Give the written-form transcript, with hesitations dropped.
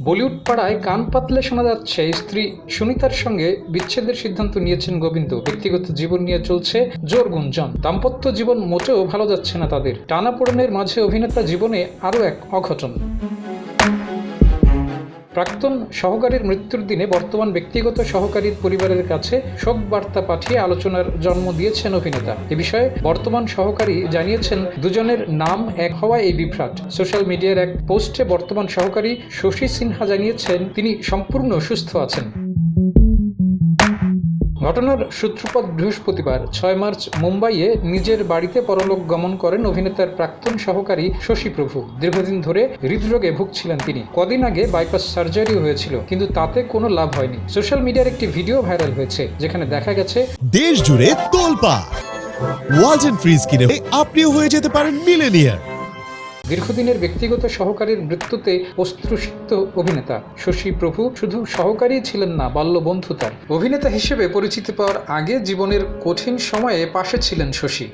বলিউড পাড়ায় কান পাতলে শোনা যাচ্ছে স্ত্রী সুনিতার সঙ্গে বিচ্ছেদের সিদ্ধান্ত নিয়েছেন গোবিন্দ। ব্যক্তিগত জীবন নিয়ে চলছে জোর গুঞ্জন। দাম্পত্য জীবন মোটেও ভালো যাচ্ছে না তাদের। টানাপোড়েনের মাঝে অভিনেতা জীবনে আরও এক অঘটন। প্রাক্তন সহকারীর মৃত্যুর দিনে বর্তমান ব্যক্তিগত সহকারীর পরিবারের কাছে শোক বার্তা পাঠিয়ে আলোচনার জন্ম দিয়েছেন অভিনেতা। এ বিষয়ে বর্তমান সহকারী জানিয়েছেন, দুজনের নাম এক হওয়ায় এই বিভ্রাট। সোশ্যাল মিডিয়ার এক পোস্টে বর্তমান সহকারী শশী সিনহা জানিয়েছেন তিনি সম্পূর্ণ সুস্থ আছেন। ঘটনার সূত্রপাত বৃহস্পতিবার 6 মার্চ মুম্বাইয়ে নিজের বাড়িতে পরলোক গমন করেন অভিনেতার প্রাক্তন সহকারী শশী প্রভু। দীর্ঘদিন ধরে হৃদরোগে ভুগছিলেন তিনি। কদিন আগে বাইপাস সার্জারিও হয়েছিল, কিন্তু তাতে কোনো লাভ হয়নি। সোশ্যাল মিডিয়ার একটি ভিডিও ভাইরাল হয়েছে, যেখানে দেখা গেছে দেশ জুড়ে তোলপাড়। ওয়ালটন ফ্রিজ কিনে আপনিও হয়ে যেতে পারেন মিলেনিয়ার। দীর্ঘদিনের ব্যক্তিগত সহকারীর মৃত্যুতে অশ্রুসিক্ত অভিনেতা শশী প্রভু শুধু সহকারী ছিলেন না, বাল্যবন্ধু তার। অভিনেতা হিসেবে পরিচিতি পাওয়ার আগে জীবনের কঠিন সময়ে পাশে ছিলেন শশী।